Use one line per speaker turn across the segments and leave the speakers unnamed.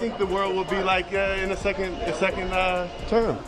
I think the world will be like in a second term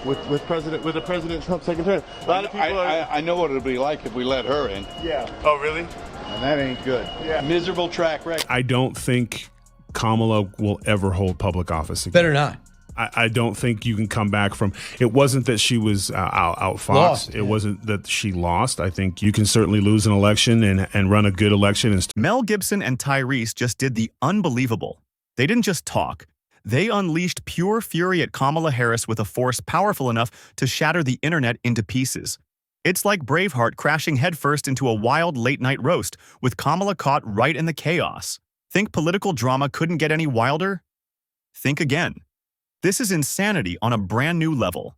with President Trump's second term. A lot of people
I know what it'll be like if we let her in.
Yeah. Oh, really?
And that ain't good.
Yeah.
Miserable track record.
I don't think Kamala will ever hold public office again.
Better not.
I don't think you can come back from. It wasn't that she was outfoxed.
Lost,
it wasn't that she lost. I think you can certainly lose an election and run a good election.
Mel Gibson and Tyrus just did the unbelievable. They didn't just talk. They unleashed pure fury at Kamala Harris with a force powerful enough to shatter the internet into pieces. It's like Braveheart crashing headfirst into a wild late-night roast, with Kamala caught right in the chaos. Think political drama couldn't get any wilder? Think again. This is insanity on a brand new level.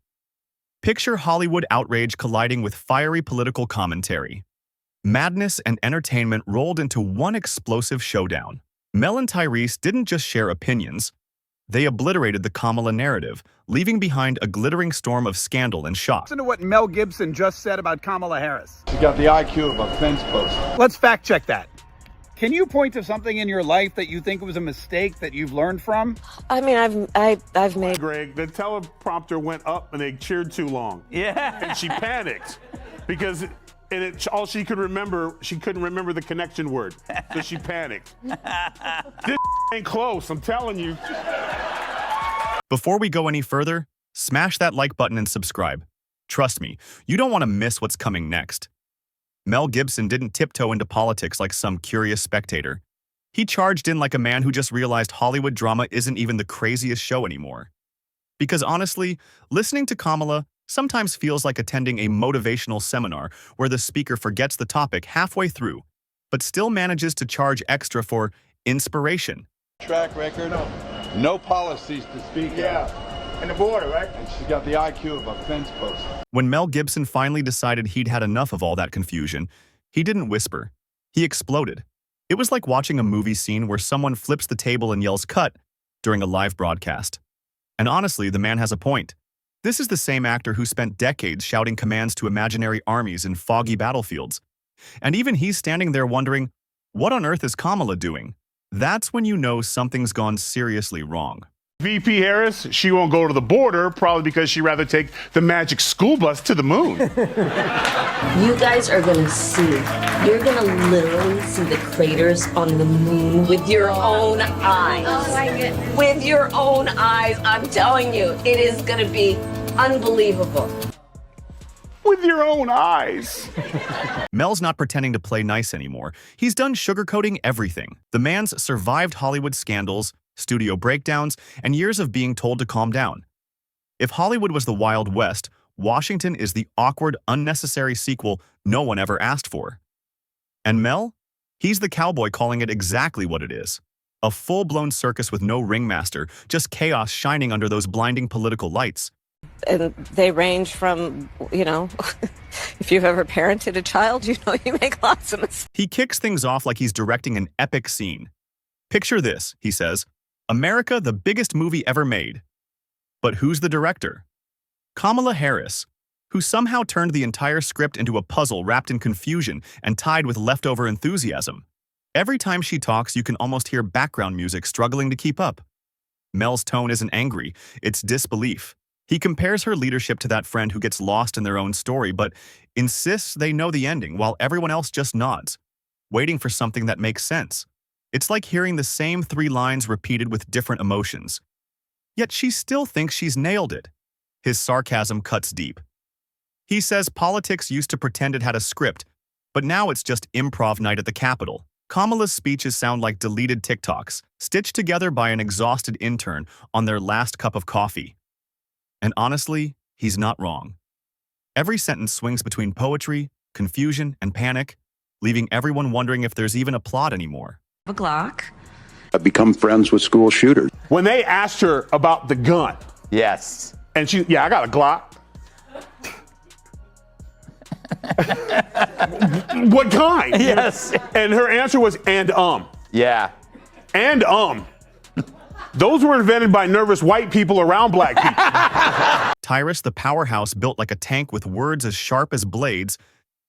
Picture Hollywood outrage colliding with fiery political commentary. Madness and entertainment rolled into one explosive showdown. Mel and Tyrus didn't just share opinions. They obliterated the Kamala narrative, leaving behind a glittering storm of scandal and shock.
Listen to what Mel Gibson just said about Kamala Harris.
She got the IQ of a fence post.
Let's fact check that. Can you point to something in your life that you think was a mistake that you've learned from?
I mean, I've made.
Greg, the teleprompter went up and they cheered too long.
Yeah.
And she panicked because all she couldn't remember the connection word. So she panicked. This ain't close, I'm telling you.
Before we go any further, smash that like button and subscribe. Trust me, you don't want to miss what's coming next. Mel Gibson didn't tiptoe into politics like some curious spectator. He charged in like a man who just realized Hollywood drama isn't even the craziest show anymore. Because honestly, listening to Kamala sometimes feels like attending a motivational seminar where the speaker forgets the topic halfway through, but still manages to charge extra for inspiration.
Track record, no policies to speak of.
And the border, right?
And she's got the IQ of a fence post.
When Mel Gibson finally decided he'd had enough of all that confusion, he didn't whisper. He exploded. It was like watching a movie scene where someone flips the table and yells "cut" during a live broadcast. And honestly, the man has a point. This is the same actor who spent decades shouting commands to imaginary armies in foggy battlefields. And even he's standing there wondering, what on earth is Kamala doing? That's when you know something's gone seriously wrong.
VP Harris, she won't go to the border, probably because she'd rather take the magic school bus to the moon.
You guys are gonna see. You're gonna literally see the craters on the moon with your own eyes. Oh my goodness. With your own eyes, I'm telling you, it is gonna be unbelievable.
With your own eyes.
Mel's not pretending to play nice anymore. He's done sugarcoating everything. The man's survived Hollywood scandals, studio breakdowns, and years of being told to calm down. If Hollywood was the Wild West, Washington is the awkward, unnecessary sequel no one ever asked for. And Mel? He's the cowboy calling it exactly what it is. A full-blown circus with no ringmaster, just chaos shining under those blinding political lights.
And they range from, if you've ever parented a child, you make lots of mistakes.
He kicks things off like he's directing an epic scene. Picture this, he says. America, the biggest movie ever made. But who's the director? Kamala Harris, who somehow turned the entire script into a puzzle wrapped in confusion and tied with leftover enthusiasm. Every time she talks, you can almost hear background music struggling to keep up. Mel's tone isn't angry, it's disbelief. He compares her leadership to that friend who gets lost in their own story, but insists they know the ending while everyone else just nods, waiting for something that makes sense. It's like hearing the same 3 lines repeated with different emotions. Yet she still thinks she's nailed it. His sarcasm cuts deep. He says politics used to pretend it had a script, but now it's just improv night at the Capitol. Kamala's speeches sound like deleted TikToks, stitched together by an exhausted intern on their last cup of coffee. And honestly, he's not wrong. Every sentence swings between poetry, confusion, and panic, leaving everyone wondering if there's even a plot anymore.
A Glock.
I've become friends with school shooters.
When they asked her about the gun,
Yes.
and I got a Glock. What kind?
Yes.
And her answer was,
Yeah.
And Those were invented by nervous white people around black people.
Tyrus, the powerhouse built like a tank with words as sharp as blades,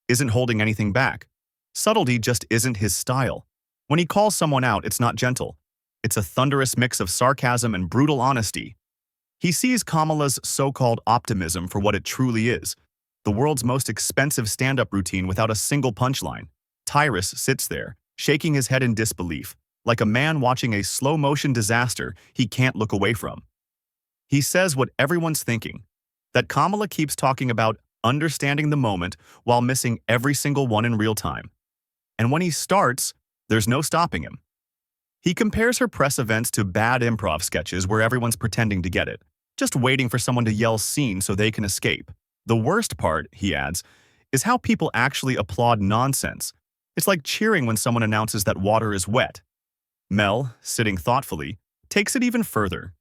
isn't holding anything back. Subtlety just isn't his style. When he calls someone out, it's not gentle. It's a thunderous mix of sarcasm and brutal honesty. He sees Kamala's so-called optimism for what it truly is, the world's most expensive stand-up routine without a single punchline. Tyrus sits there, shaking his head in disbelief, like a man watching a slow-motion disaster he can't look away from. He says what everyone's thinking, that Kamala keeps talking about understanding the moment while missing every single one in real time. And when he starts, there's no stopping him. He compares her press events to bad improv sketches where everyone's pretending to get it, just waiting for someone to yell scene so they can escape. The worst part, he adds, is how people actually applaud nonsense. It's like cheering when someone announces that water is wet. Mel, sitting thoughtfully, takes it even further.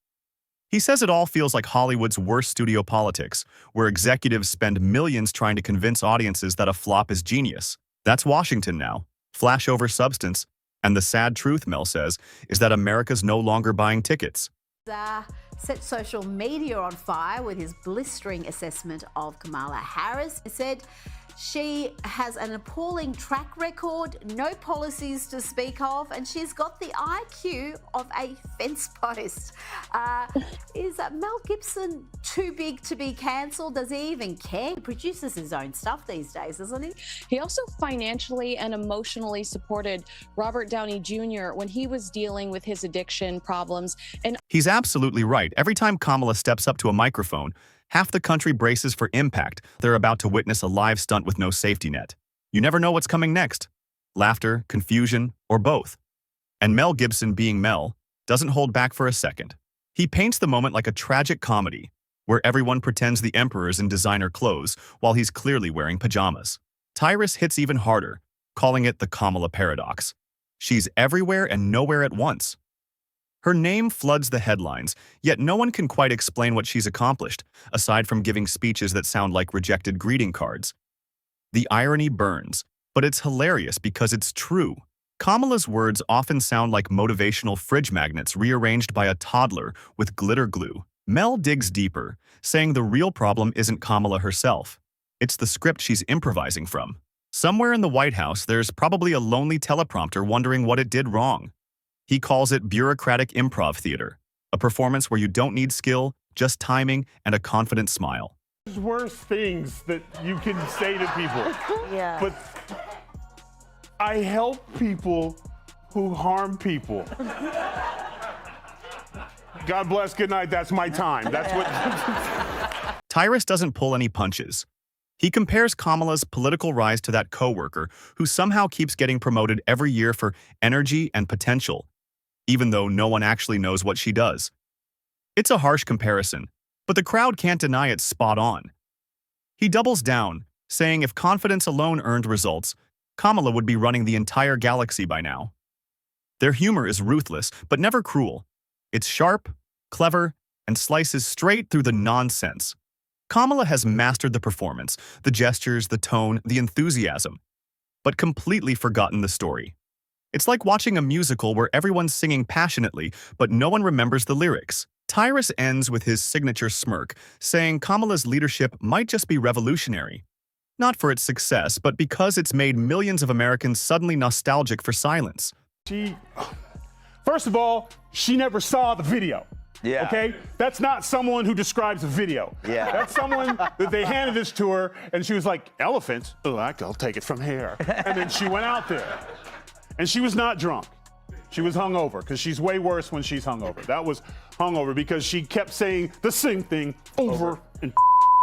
He says it all feels like Hollywood's worst studio politics, where executives spend millions trying to convince audiences that a flop is genius. That's Washington now. Flash over substance. And the sad truth, Mel says, is that America's no longer buying tickets.
Set social media on fire with his blistering assessment of Kamala Harris. He said she has an appalling track record, no policies to speak of, and she's got the IQ of a fence post. Is Mel Gibson too big to be cancelled? Does he even care? He produces his own stuff these days, doesn't he?
He also financially and emotionally supported Robert Downey Jr. when he was dealing with his addiction problems. And
he's absolutely right. Every time Kamala steps up to a microphone, half the country braces for impact. They're about to witness a live stunt with no safety net. You never know what's coming next. Laughter, confusion, or both. And Mel Gibson, being Mel, doesn't hold back for a second. He paints the moment like a tragic comedy, where everyone pretends the emperor's in designer clothes while he's clearly wearing pajamas. Tyrus hits even harder, calling it the Kamala paradox. She's everywhere and nowhere at once. Her name floods the headlines, yet no one can quite explain what she's accomplished, aside from giving speeches that sound like rejected greeting cards. The irony burns, but it's hilarious because it's true. Kamala's words often sound like motivational fridge magnets rearranged by a toddler with glitter glue. Mel digs deeper, saying the real problem isn't Kamala herself. It's the script she's improvising from. Somewhere in the White House, there's probably a lonely teleprompter wondering what it did wrong. He calls it bureaucratic improv theater, a performance where you don't need skill, just timing and a confident smile.
There's worse things that you can say to people.
Yeah.
But I help people who harm people. God bless, good night, that's my time. That's what...
Tyrus doesn't pull any punches. He compares Kamala's political rise to that coworker who somehow keeps getting promoted every year for energy and potential, even though no one actually knows what she does. It's a harsh comparison, but the crowd can't deny it's spot on. He doubles down, saying if confidence alone earned results, Kamala would be running the entire galaxy by now. Their humor is ruthless, but never cruel. It's sharp, clever, and slices straight through the nonsense. Kamala has mastered the performance, the gestures, the tone, the enthusiasm, but completely forgotten the story. It's like watching a musical where everyone's singing passionately, but no one remembers the lyrics. Tyrus ends with his signature smirk, saying Kamala's leadership might just be revolutionary. Not for its success, but because it's made millions of Americans suddenly nostalgic for silence.
First of all, she never saw the video.
Yeah.
Okay? That's not someone who describes a video.
Yeah.
That's someone that they handed this to her, and she was like, elephant? Oh, I'll take it from here. And then she went out there. And she was not drunk. She was hungover, because she's way worse when she's hungover. That was hungover because she kept saying the same thing over and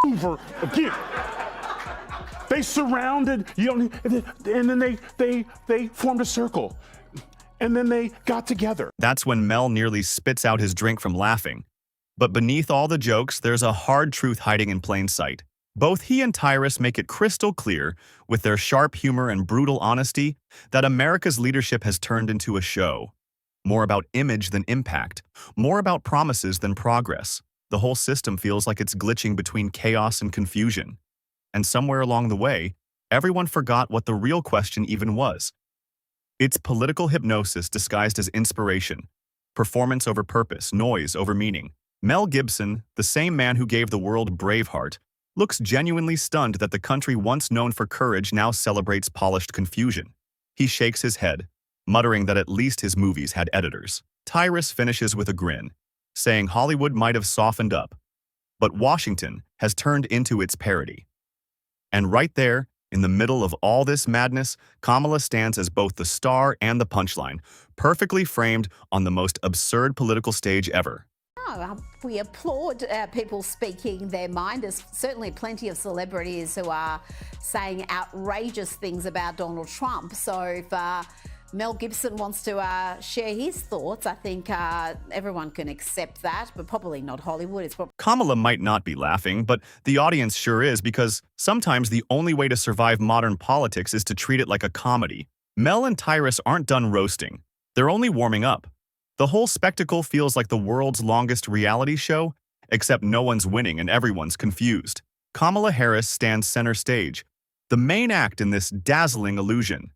over again. They surrounded, and then they formed a circle. And then they got together.
That's when Mel nearly spits out his drink from laughing. But beneath all the jokes, there's a hard truth hiding in plain sight. Both he and Tyrus make it crystal clear, with their sharp humor and brutal honesty, that America's leadership has turned into a show. More about image than impact, more about promises than progress. The whole system feels like it's glitching between chaos and confusion. And somewhere along the way, everyone forgot what the real question even was. It's political hypnosis disguised as inspiration, performance over purpose, noise over meaning. Mel Gibson, the same man who gave the world Braveheart, looks genuinely stunned that the country once known for courage now celebrates polished confusion. He shakes his head, muttering that at least his movies had editors. Tyrus finishes with a grin, saying Hollywood might have softened up, but Washington has turned into its parody. And right there, in the middle of all this madness, Kamala stands as both the star and the punchline, perfectly framed on the most absurd political stage ever.
We applaud people speaking their mind. There's certainly plenty of celebrities who are saying outrageous things about Donald Trump. So if Mel Gibson wants to share his thoughts, I think everyone can accept that, but probably not Hollywood.
Kamala might not be laughing, but the audience sure is, because sometimes the only way to survive modern politics is to treat it like a comedy. Mel and Tyrus aren't done roasting. They're only warming up. The whole spectacle feels like the world's longest reality show, except no one's winning and everyone's confused. Kamala Harris stands center stage, the main act in this dazzling illusion.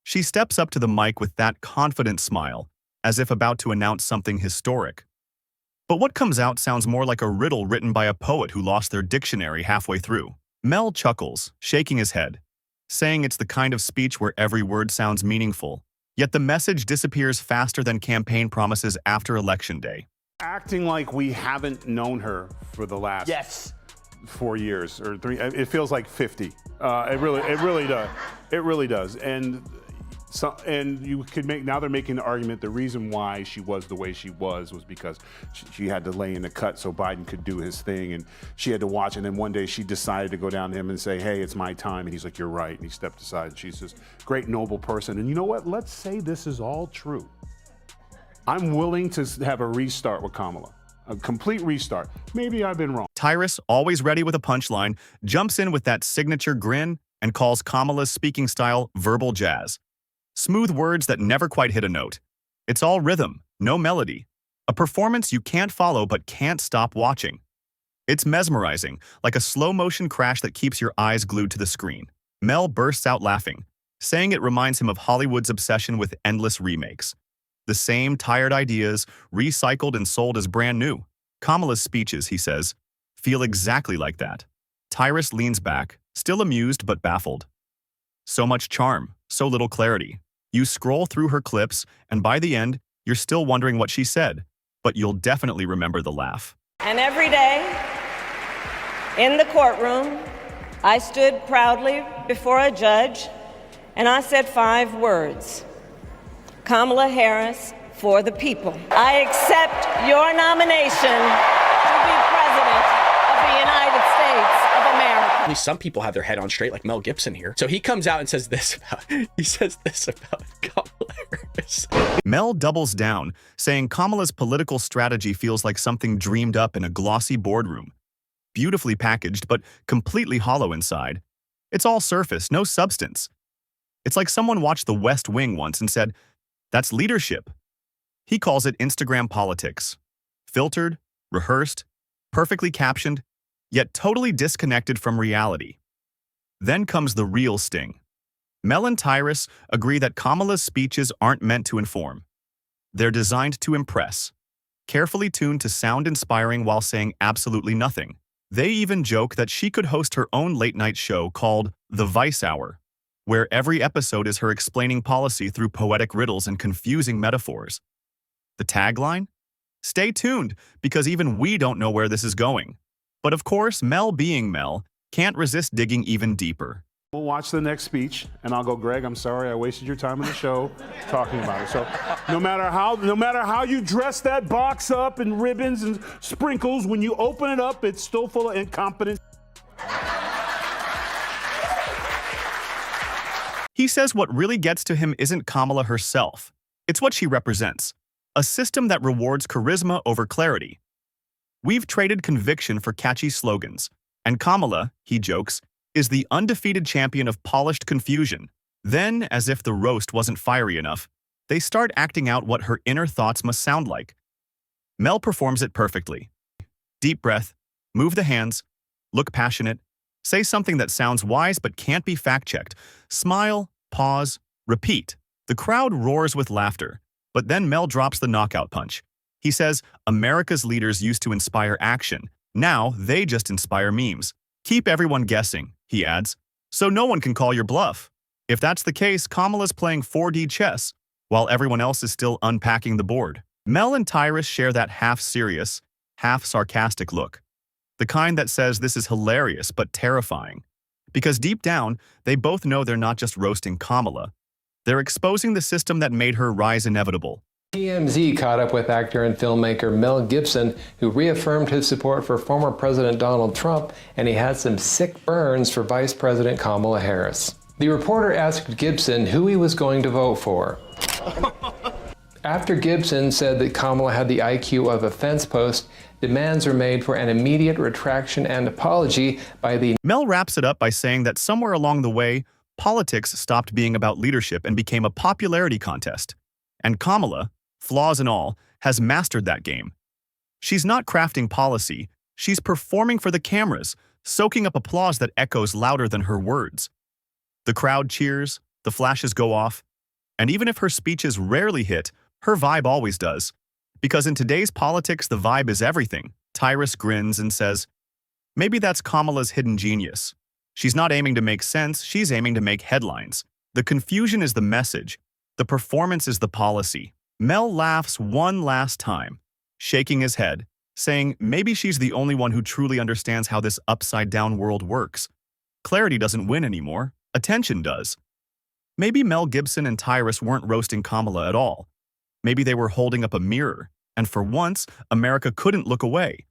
She steps up to the mic with that confident smile, as if about to announce something historic. But what comes out sounds more like a riddle written by a poet who lost their dictionary halfway through. Mel chuckles, shaking his head, saying it's the kind of speech where every word sounds meaningful, yet the message disappears faster than campaign promises after Election Day.
Acting like we haven't known her for the last 4 years or 3. It feels like 50. It really does. It really does. And you could make, now they're making the argument the reason why she was the way she was because she had to lay in the cut so Biden could do his thing, and she had to watch, and then one day she decided to go down to him and say, hey, it's my time, and he's like, you're right, and he stepped aside, and she's this great, noble person. And you know what? Let's say this is all true. I'm willing to have a restart with Kamala. A complete restart. Maybe I've been wrong.
Tyrus, always ready with a punchline, jumps in with that signature grin and calls Kamala's speaking style verbal jazz. Smooth words that never quite hit a note. It's all rhythm, no melody. A performance you can't follow but can't stop watching. It's mesmerizing, like a slow-motion crash that keeps your eyes glued to the screen. Mel bursts out laughing, saying it reminds him of Hollywood's obsession with endless remakes. The same tired ideas, recycled and sold as brand new. Kamala's speeches, he says, feel exactly like that. Tyrus leans back, still amused but baffled. So much charm, so little clarity. You scroll through her clips, and by the end, you're still wondering what she said, but you'll definitely remember the laugh.
And every day, in the courtroom, I stood proudly before a judge, and I said 5 words. Kamala Harris for the people. I accept your nomination to be President of the United States of America.
At least some people have their head on straight, like Mel Gibson here. So he comes out and says this about Kamala Harris.
Mel doubles down, saying Kamala's political strategy feels like something dreamed up in a glossy boardroom. Beautifully packaged, but completely hollow inside. It's all surface, no substance. It's like someone watched The West Wing once and said, that's leadership. He calls it Instagram politics. Filtered, rehearsed, perfectly captioned, yet totally disconnected from reality. Then comes the real sting. Mel and Tyrus agree that Kamala's speeches aren't meant to inform. They're designed to impress, carefully tuned to sound inspiring while saying absolutely nothing. They even joke that she could host her own late-night show called The Vice Hour, where every episode is her explaining policy through poetic riddles and confusing metaphors. The tagline? Stay tuned, because even we don't know where this is going. But of course, Mel being Mel, can't resist digging even deeper.
We'll watch the next speech, and I'll go, Greg, I'm sorry I wasted your time on the show talking about it. So no matter how you dress that box up in ribbons and sprinkles, when you open it up, it's still full of incompetence.
He says what really gets to him isn't Kamala herself. It's what she represents. A system that rewards charisma over clarity. We've traded conviction for catchy slogans. And Kamala, he jokes, is the undefeated champion of polished confusion. Then, as if the roast wasn't fiery enough, they start acting out what her inner thoughts must sound like. Mel performs it perfectly. Deep breath, move the hands, look passionate, say something that sounds wise but can't be fact-checked. Smile, pause, repeat. The crowd roars with laughter, but then Mel drops the knockout punch. He says, America's leaders used to inspire action. Now they just inspire memes. Keep everyone guessing, he adds, so no one can call your bluff. If that's the case, Kamala's playing 4D chess, while everyone else is still unpacking the board. Mel and Tyrus share that half-serious, half-sarcastic look. The kind that says this is hilarious but terrifying. Because deep down, they both know they're not just roasting Kamala. They're exposing the system that made her rise inevitable.
TMZ caught up with actor and filmmaker Mel Gibson, who reaffirmed his support for former President Donald Trump, and he had some sick burns for Vice President Kamala Harris. The reporter asked Gibson who he was going to vote for. After Gibson said that Kamala had the IQ of a fence post, demands were made for an immediate retraction and apology by the...
Mel wraps it up by saying that somewhere along the way, politics stopped being about leadership and became a popularity contest. And Kamala, flaws and all, has mastered that game. She's not crafting policy, she's performing for the cameras, soaking up applause that echoes louder than her words. The crowd cheers, the flashes go off, and even if her speeches rarely hit, her vibe always does. Because in today's politics, the vibe is everything. Tyrus grins and says, maybe that's Kamala's hidden genius. She's not aiming to make sense, she's aiming to make headlines. The confusion is the message. The performance is the policy. Mel laughs one last time, shaking his head, saying maybe she's the only one who truly understands how this upside-down world works. Clarity doesn't win anymore. Attention does. Maybe Mel Gibson and Tyrus weren't roasting Kamala at all. Maybe they were holding up a mirror, and for once, America couldn't look away.